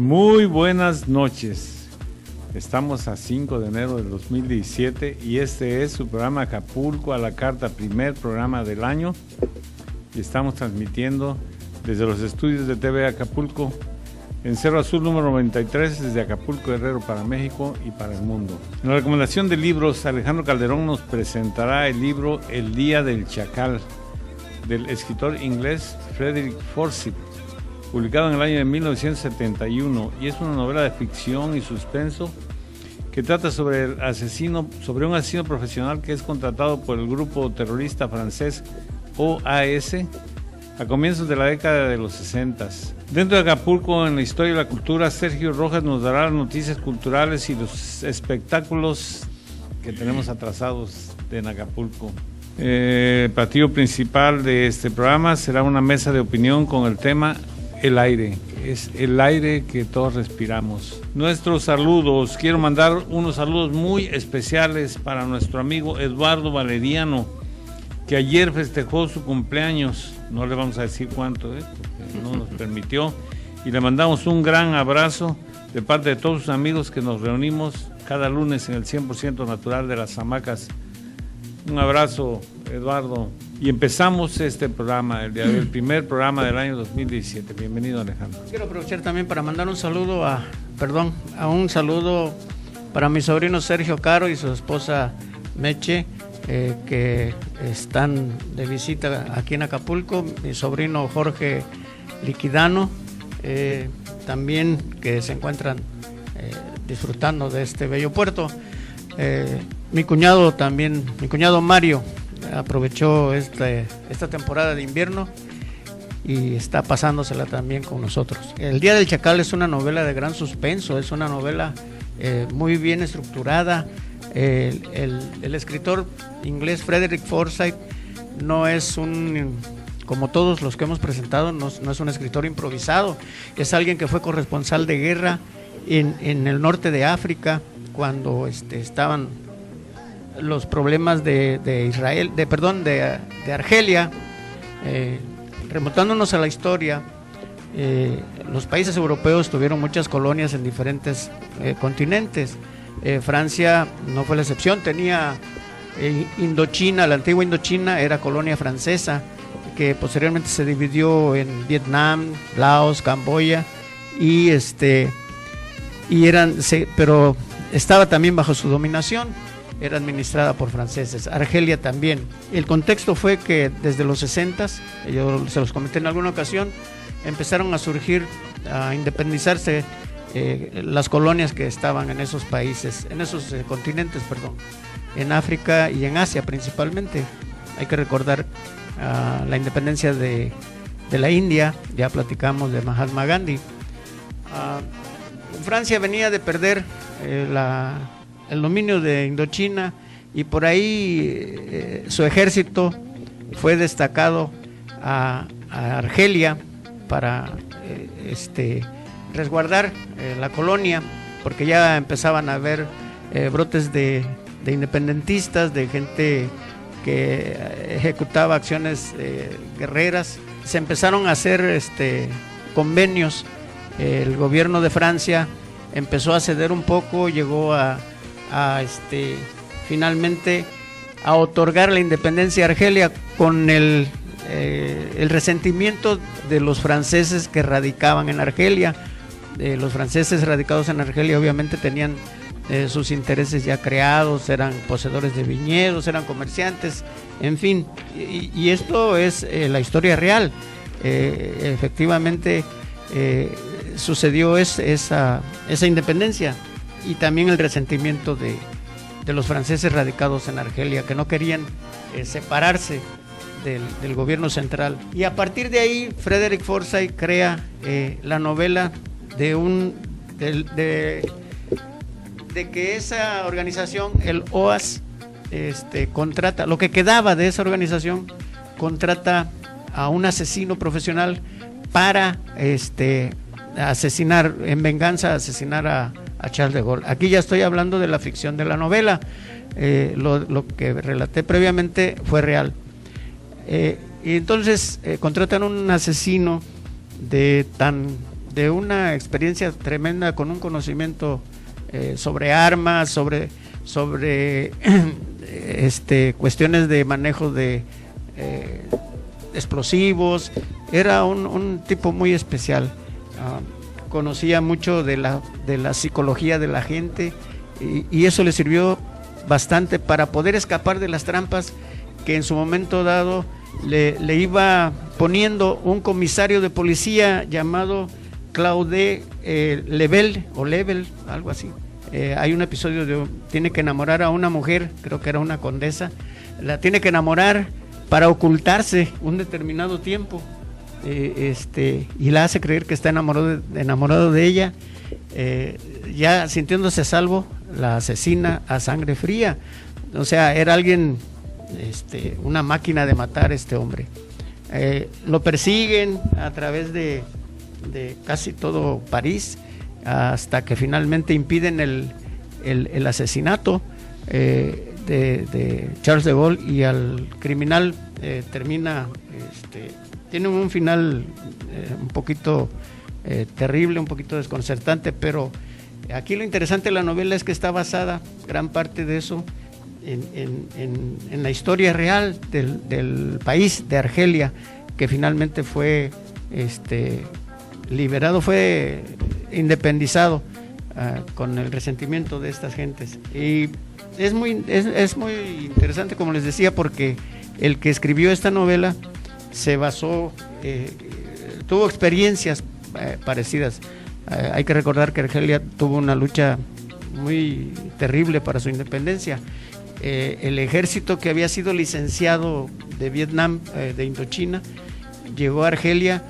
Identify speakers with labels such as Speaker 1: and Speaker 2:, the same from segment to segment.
Speaker 1: Muy buenas noches. Estamos a 5 de enero del 2017 y este es su programa Acapulco a la Carta, primer programa del año. Y estamos transmitiendo desde los estudios de TV Acapulco en Cerro Azul número 93, desde Acapulco Guerrero para México y para el mundo. En la recomendación de libros, Alejandro Calderón nos presentará el libro El Día del Chacal, del escritor inglés Frederick Forsyth, publicado en el año de 1971, y es una novela de ficción y suspenso que trata sobre un asesino profesional que es contratado por el grupo terrorista francés OAS a comienzos de la década de los 60. Dentro de Acapulco, en la historia y la cultura, Sergio Rojas nos dará las noticias culturales y los espectáculos que tenemos atrasados en Acapulco. El platillo principal de este programa será una mesa de opinión con el tema el aire. Es el aire que todos respiramos. Nuestros saludos, quiero mandar unos saludos muy especiales para nuestro amigo Eduardo Valeriano, que ayer festejó su cumpleaños. No le vamos a decir cuánto, porque no nos permitió, y le mandamos un gran abrazo de parte de todos sus amigos que nos reunimos cada lunes en el 100% natural de las hamacas. Un abrazo, Eduardo. Y empezamos este programa, el primer programa del año 2017. Bienvenido, Alejandro.
Speaker 2: Quiero aprovechar también para mandar un saludo un saludo para mi sobrino Sergio Caro y su esposa Meche, que están de visita aquí en Acapulco. Mi sobrino Jorge Liquidano, también, que se encuentran disfrutando de este bello puerto. Mi cuñado Mario aprovechó esta temporada de invierno y está pasándosela también con nosotros. El Día del Chacal es una novela de gran suspenso, es una novela muy bien estructurada. El escritor inglés Frederick Forsyth no es como todos los que hemos presentado, no es un escritor improvisado, es alguien que fue corresponsal de guerra en el norte de África cuando estaban los problemas de Argelia. Remontándonos a la historia, los países europeos tuvieron muchas colonias en diferentes continentes. Francia no fue la excepción, tenía Indochina, la antigua Indochina era colonia francesa, que posteriormente se dividió en Vietnam, Laos, Camboya, pero estaba también bajo su dominación. Era administrada por franceses. Argelia también. El contexto fue que desde los 60s, yo se los comenté en alguna ocasión, empezaron a surgir, a independizarse las colonias que estaban en esos países, en esos continentes, en África y en Asia principalmente. Hay que recordar la independencia de la India, ya platicamos de Mahatma Gandhi. Francia venía de perder el dominio de Indochina, y por ahí su ejército fue destacado a Argelia para resguardar la colonia, porque ya empezaban a haber brotes de independentistas, de gente que ejecutaba acciones guerreras. Se empezaron a hacer convenios. El gobierno de Francia empezó a ceder un poco, llegó finalmente a otorgar la independencia a Argelia con el resentimiento de los franceses que radicaban en Argelia. Los franceses radicados en Argelia obviamente tenían sus intereses ya creados, eran poseedores de viñedos, eran comerciantes, en fin, y esto es la historia real. Efectivamente sucedió esa independencia, y también el resentimiento de los franceses radicados en Argelia, que no querían separarse del gobierno central. Y a partir de ahí, Frederick Forsyth crea la novela de que esa organización, el OAS, contrata, lo que quedaba de esa organización, contrata a un asesino profesional para asesinar a Charles de Gaulle. Aquí ya estoy hablando de la ficción de la novela. Lo que relaté previamente fue real. Y entonces contratan un asesino de tan de una experiencia tremenda, con un conocimiento sobre armas, sobre cuestiones de manejo de explosivos. Era un tipo muy especial. Conocía mucho de la psicología de la gente, y eso le sirvió bastante para poder escapar de las trampas que en su momento dado le iba poniendo un comisario de policía llamado Claude Level, algo así. Hay un episodio tiene que enamorar a una mujer, creo que era una condesa, la tiene que enamorar para ocultarse un determinado tiempo, y la hace creer que está enamorado de ella. Ya sintiéndose a salvo, la asesina a sangre fría. O sea, era alguien, una máquina de matar, este hombre. Lo persiguen a través de casi todo París, hasta que finalmente impiden el asesinato de Charles de Gaulle, y al criminal tiene un final un poquito terrible, un poquito desconcertante, pero aquí lo interesante de la novela es que está basada, gran parte de eso, en la historia real del país de Argelia, que finalmente fue liberado, fue independizado con el resentimiento de estas gentes. Y es muy interesante, como les decía, porque el que escribió esta novela se basó, tuvo experiencias parecidas. Hay que recordar que Argelia tuvo una lucha muy terrible para su independencia. El ejército que había sido licenciado de Vietnam, de Indochina, llegó a Argelia,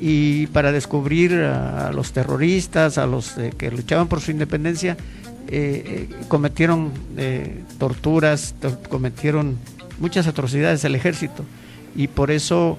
Speaker 2: y para descubrir a los terroristas, a los que luchaban por su independencia, cometieron torturas, cometieron muchas atrocidades el ejército, y por eso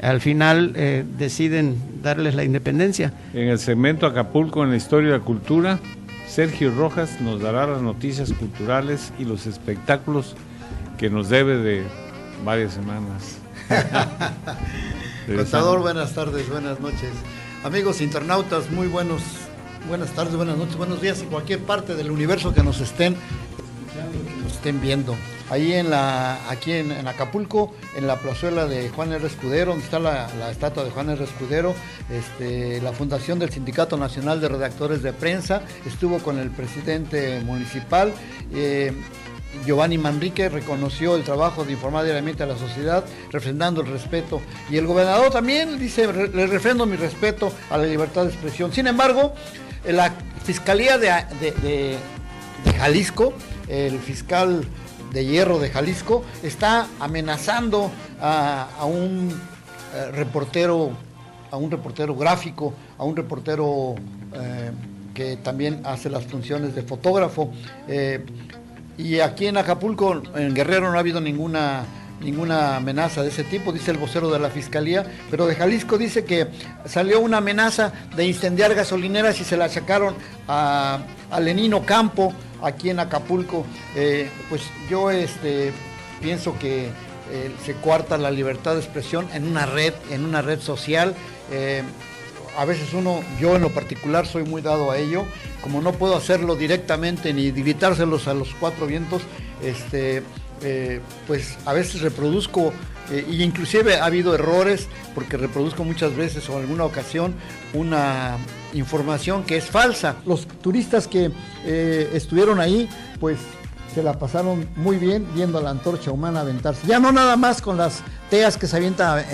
Speaker 2: al final deciden darles la independencia.
Speaker 1: En el segmento Acapulco en la historia y la cultura, Sergio Rojas nos dará las noticias culturales y los espectáculos que nos debe de varias semanas.
Speaker 3: Contador, buenas tardes, buenas noches. Amigos internautas, buenas tardes, buenas noches, buenos días en cualquier parte del universo que nos estén escuchando, que nos estén viendo. Ahí aquí en Acapulco, en la plazuela de Juan R. Escudero, donde está la estatua de Juan R. Escudero, la fundación del Sindicato Nacional de Redactores de Prensa estuvo con el presidente municipal. Giovanni Manrique reconoció el trabajo de informar diariamente a la sociedad, refrendando el respeto. Y el gobernador también dice: le refrendo mi respeto a la libertad de expresión. Sin embargo, la Fiscalía de Jalisco, el fiscal de hierro de Jalisco, está amenazando a un reportero gráfico, a un reportero que también hace las funciones de fotógrafo. Y aquí en Acapulco, en Guerrero, no ha habido ninguna amenaza de ese tipo, dice el vocero de la Fiscalía, pero de Jalisco dice que salió una amenaza de incendiar gasolineras y se la achacaron a Lenino Campo, aquí en Acapulco. Pues yo pienso que se coarta la libertad de expresión en una red social. A veces yo en lo particular soy muy dado a ello, como no puedo hacerlo directamente ni gritárselos a los cuatro vientos, pues a veces reproduzco, y inclusive ha habido errores, porque reproduzco muchas veces o en alguna ocasión una información que es falsa. Los turistas que estuvieron ahí, pues se la pasaron muy bien viendo a la antorcha humana aventarse. Ya no nada más con las teas que se avienta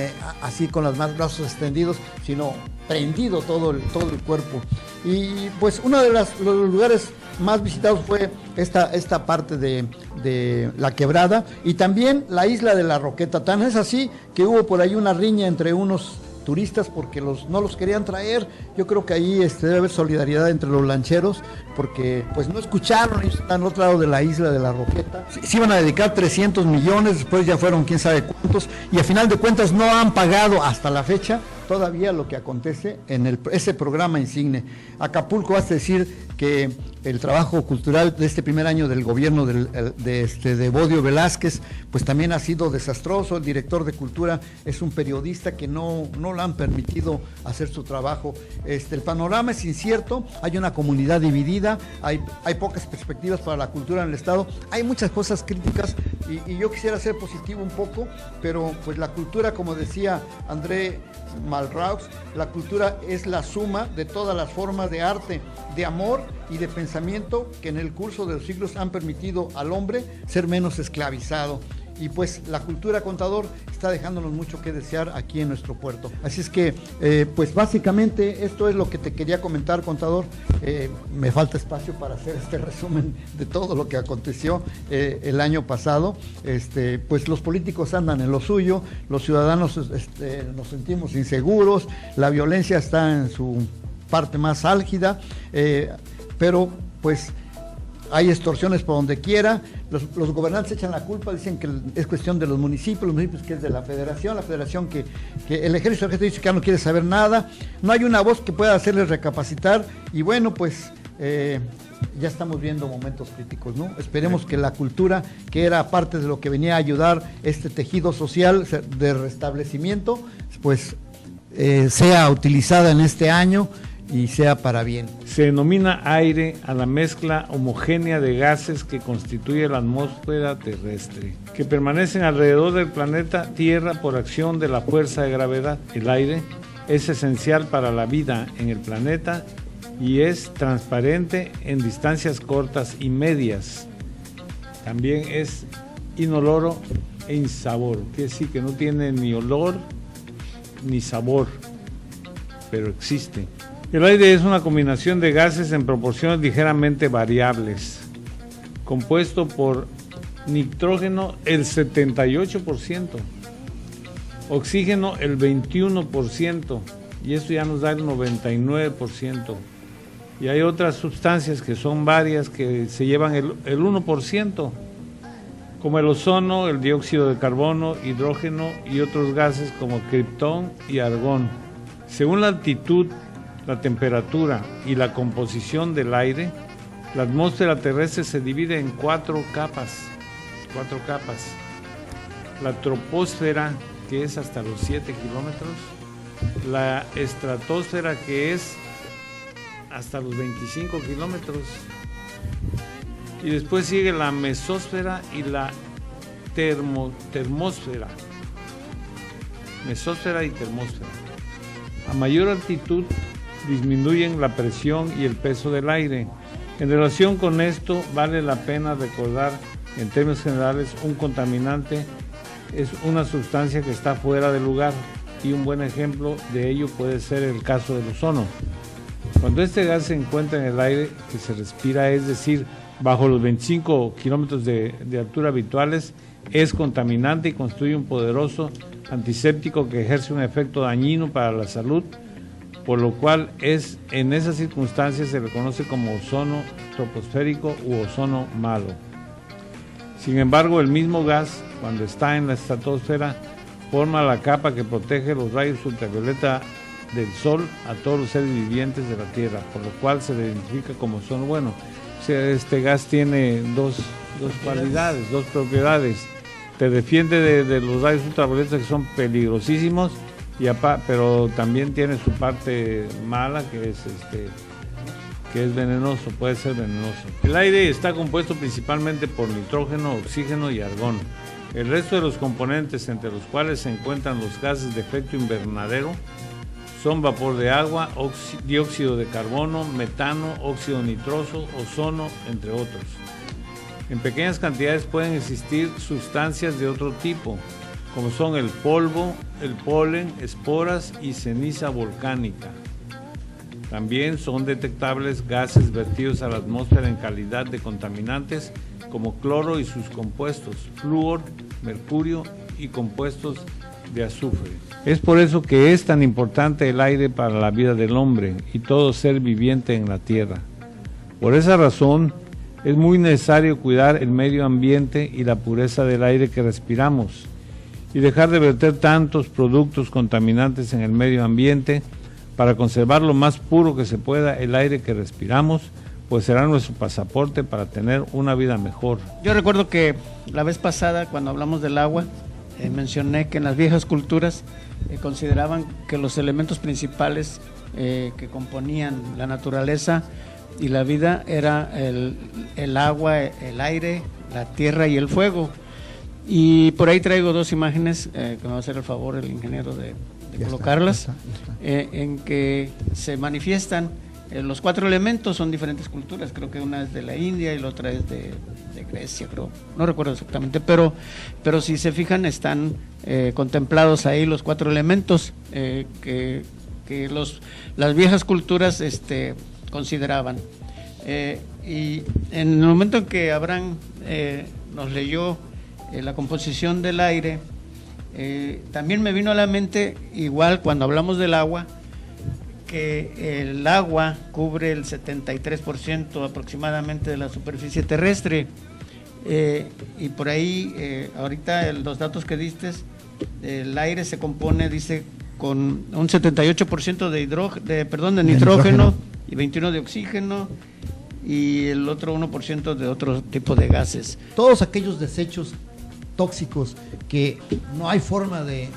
Speaker 3: así con los brazos extendidos, sino prendido todo el cuerpo. Y pues uno de los lugares más visitados fue esta parte de la quebrada, y también la isla de la Roqueta. Tan es así que hubo por ahí una riña entre unos turistas porque no los querían traer. Yo creo que ahí debe haber solidaridad entre los lancheros, porque pues no escucharon, ellos están al otro lado de la isla de la Roqueta. Se iban a dedicar 300 millones, después ya fueron quién sabe cuántos, y a final de cuentas no han pagado hasta la fecha todavía lo que acontece en ese programa insigne. Acapulco, hace decir que el trabajo cultural de este primer año del gobierno de Bodio Velázquez, pues también ha sido desastroso. El director de cultura es un periodista que no le han permitido hacer su trabajo. El panorama es incierto, hay una comunidad dividida, hay pocas perspectivas para la cultura en el estado, hay muchas cosas críticas y yo quisiera ser positivo un poco, pero pues la cultura, como decía André Malraux, la cultura es la suma de todas las formas de arte, de amor y de pensamiento que en el curso de los siglos han permitido al hombre ser menos esclavizado. Y pues la cultura, contador, está dejándonos mucho que desear aquí en nuestro puerto. Así es que, pues básicamente esto es lo que te quería comentar, contador. Me falta espacio para hacer este resumen de todo lo que aconteció el año pasado. Pues los políticos andan en lo suyo, los ciudadanos nos sentimos inseguros, la violencia está en su parte más álgida, pero pues hay extorsiones por donde quiera, los gobernantes echan la culpa, dicen que es cuestión de los municipios que es de la federación que el ejército dice que ya no quiere saber nada, no hay una voz que pueda hacerles recapacitar y bueno, pues ya estamos viendo momentos críticos, ¿no? Esperemos que la cultura, que era parte de lo que venía a ayudar este tejido social de restablecimiento, pues sea utilizada en este año y sea para bien.
Speaker 1: Se denomina aire a la mezcla homogénea de gases que constituye la atmósfera terrestre, que permanecen alrededor del planeta Tierra por acción de la fuerza de gravedad. El aire es esencial para la vida en el planeta y es transparente en distancias cortas y medias. También es inoloro e insabor, quiere decir que no tiene ni olor ni sabor, pero existe. El aire es una combinación de gases en proporciones ligeramente variables, compuesto por nitrógeno el 78%, oxígeno el 21%, y esto ya nos da el 99%. Y hay otras sustancias que son varias que se llevan el 1%, como el ozono, el dióxido de carbono, hidrógeno y otros gases como criptón y argón. Según la altitud, la temperatura y la composición del aire, la atmósfera terrestre se divide en cuatro capas. La troposfera, que es hasta los 7 kilómetros, la estratosfera, que es hasta los 25 kilómetros, y después sigue la mesósfera y la termósfera. Mesósfera y termósfera. A mayor altitud disminuyen la presión y el peso del aire. En relación con esto, vale la pena recordar, en términos generales, un contaminante es una sustancia que está fuera de lugar, y un buen ejemplo de ello puede ser el caso del ozono. Cuando este gas se encuentra en el aire que se respira, es decir, bajo los 25 kilómetros de altura habituales, es contaminante y constituye un poderoso antiséptico que ejerce un efecto dañino para la salud, por lo cual en esas circunstancias se le conoce como ozono troposférico u ozono malo. Sin embargo, el mismo gas, cuando está en la estratosfera, forma la capa que protege los rayos ultravioleta del sol a todos los seres vivientes de la Tierra, por lo cual se le identifica como ozono bueno. O sea, este gas tiene dos cualidades, dos propiedades. Te defiende de los rayos ultravioletas, que son peligrosísimos, pero también tiene su parte mala, que es venenoso, puede ser venenoso. El aire está compuesto principalmente por nitrógeno, oxígeno y argón. El resto de los componentes, entre los cuales se encuentran los gases de efecto invernadero, son vapor de agua, dióxido de carbono, metano, óxido nitroso, ozono, entre otros. En pequeñas cantidades pueden existir sustancias de otro tipo, como son el polvo, el polen, esporas y ceniza volcánica. También son detectables gases vertidos a la atmósfera en calidad de contaminantes, como cloro y sus compuestos, flúor, mercurio y compuestos de azufre. Es por eso que es tan importante el aire para la vida del hombre y todo ser viviente en la Tierra. Por esa razón, es muy necesario cuidar el medio ambiente y la pureza del aire que respiramos, y dejar de verter tantos productos contaminantes en el medio ambiente para conservar lo más puro que se pueda el aire que respiramos, pues será nuestro pasaporte para tener una vida mejor.
Speaker 2: Yo recuerdo que la vez pasada, cuando hablamos del agua, mencioné que en las viejas culturas consideraban que los elementos principales que componían la naturaleza y la vida era el agua, el aire, la tierra y el fuego. Y por ahí traigo dos imágenes que me va a hacer el favor el ingeniero de colocarlas, ya está. En que se manifiestan los 4 elementos. Son diferentes culturas, creo que una es de la India y la otra es de Grecia, creo, no recuerdo exactamente, pero si se fijan están contemplados ahí los 4 elementos que las viejas culturas consideraban. Y en el momento en que Abraham nos leyó la composición del aire, también me vino a la mente, igual cuando hablamos del agua, que el agua cubre el 73% aproximadamente de la superficie terrestre, y por ahí ahorita los datos que diste, el aire se compone, dice, con un 78% de nitrógeno y 21% de oxígeno, y el otro 1% de otro tipo de gases.
Speaker 3: Todos aquellos desechos tóxicos que no hay forma de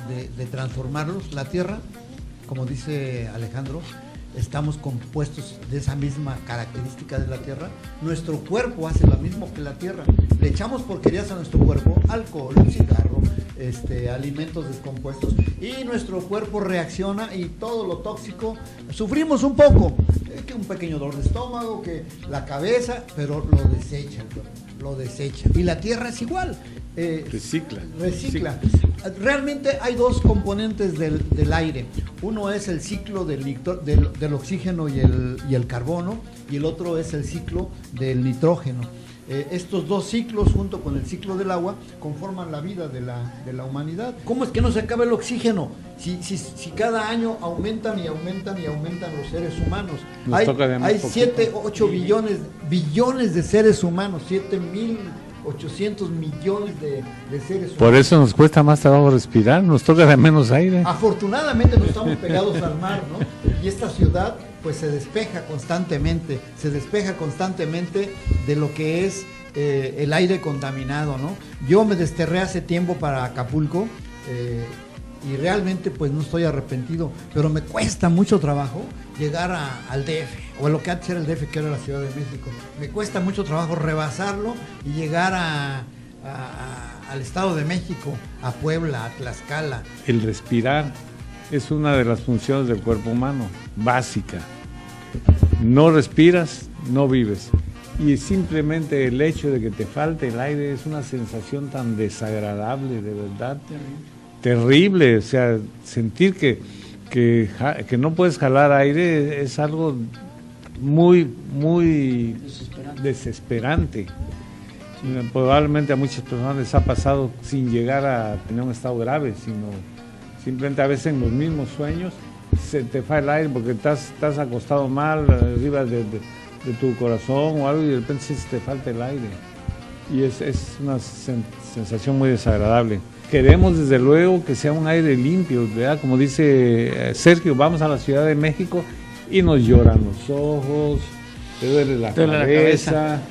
Speaker 3: transformarlos, la tierra, como dice Alejandro, estamos compuestos de esa misma característica de la tierra. Nuestro cuerpo hace lo mismo que la tierra. Le echamos porquerías a nuestro cuerpo, alcohol, cigarro, alimentos descompuestos, y nuestro cuerpo reacciona y todo lo tóxico, sufrimos un poco, que un pequeño dolor de estómago, que la cabeza, pero lo desecha el cuerpo, lo desecha. Y la tierra es igual. Recicla. Realmente hay 2 componentes del aire. Uno es el ciclo del oxígeno y el carbono, y el otro es el ciclo del nitrógeno. Estos 2 ciclos, junto con el ciclo del agua, conforman la vida de la humanidad. ¿Cómo es que no se acaba el oxígeno? Si cada año aumentan los seres humanos. Hay 7, 8 billones de seres humanos, 7.800 millones de seres humanos.
Speaker 1: Por eso nos cuesta más trabajo respirar, nos toca de menos aire.
Speaker 3: Afortunadamente no estamos pegados al mar, ¿no? Y esta ciudad pues se despeja constantemente de lo que es el aire contaminado, ¿no? Yo me desterré hace tiempo para Acapulco y realmente pues no estoy arrepentido, pero me cuesta mucho trabajo llegar al DF, o a lo que antes era el DF, que era la Ciudad de México. Me cuesta mucho trabajo rebasarlo y llegar al Estado de México, a Puebla, a Tlaxcala.
Speaker 1: El respirar es una de las funciones del cuerpo humano, básica. No respiras, no vives. Y simplemente el hecho de que te falte el aire es una sensación tan desagradable, de verdad. Terrible. O sea, sentir que no puedes jalar aire es algo muy, muy desesperante. Probablemente a muchas personas les ha pasado sin llegar a tener un estado grave, sino simplemente a veces en los mismos sueños se te falla el aire porque estás acostado mal arriba de tu corazón o algo, y de repente se te falta el aire, y es una sensación muy desagradable. Queremos desde luego que sea un aire limpio, ¿verdad? Como dice Sergio, vamos a la Ciudad de México y nos lloran los ojos, te duele la cabeza.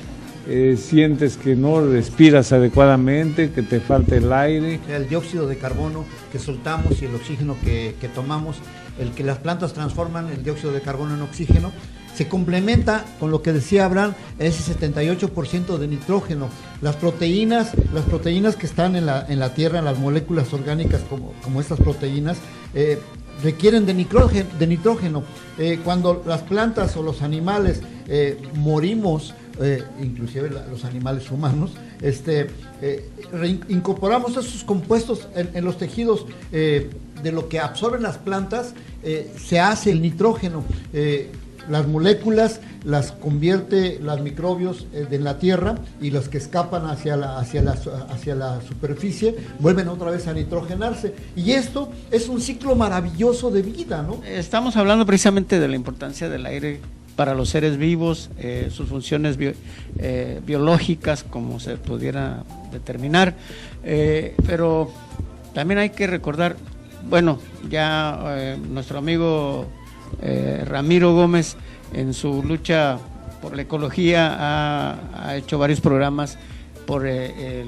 Speaker 1: Sientes que no respiras adecuadamente, que te falta el aire.
Speaker 3: El dióxido de carbono que soltamos y el oxígeno que tomamos, el que las plantas transforman el dióxido de carbono en oxígeno, se complementa con lo que decía Abraham, ese 78% de nitrógeno. Las proteínas que están en la tierra, en las moléculas orgánicas como estas proteínas, requieren de nitrógeno. Cuando las plantas o los animales morimos, inclusive los animales humanos, incorporamos esos compuestos en los tejidos de lo que absorben las plantas, se hace el nitrógeno. Las moléculas las convierte los microbios de la tierra, y los que escapan hacia la superficie vuelven otra vez a nitrogenarse, y esto es un ciclo maravilloso de vida, ¿no?
Speaker 2: Estamos hablando precisamente de la importancia del aire para los seres vivos, sus funciones biológicas, como se pudiera determinar, pero También hay que recordar, bueno, ya nuestro amigo Ramiro Gómez, en su lucha por la ecología, ha hecho varios programas por el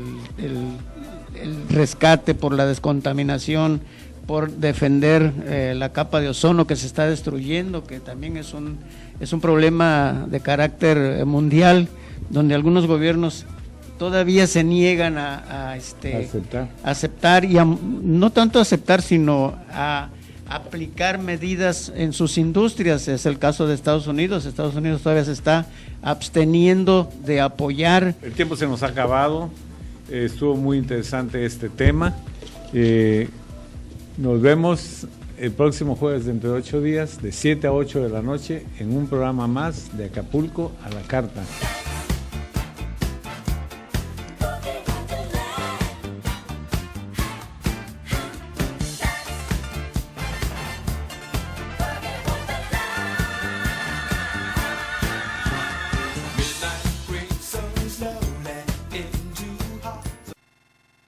Speaker 2: rescate, por la descontaminación, por defender la capa de ozono que se está destruyendo, que también es un problema de carácter mundial, donde algunos gobiernos todavía se niegan a aceptar y no tanto aceptar, sino a aplicar medidas en sus industrias. Es el caso de Estados Unidos. Estados Unidos todavía se está absteniendo de apoyar.
Speaker 1: El tiempo se nos ha acabado. Estuvo muy interesante este tema. Nos vemos el próximo jueves dentro de 8 días, de 7 a 8 de la noche, en un programa más de Acapulco a la Carta.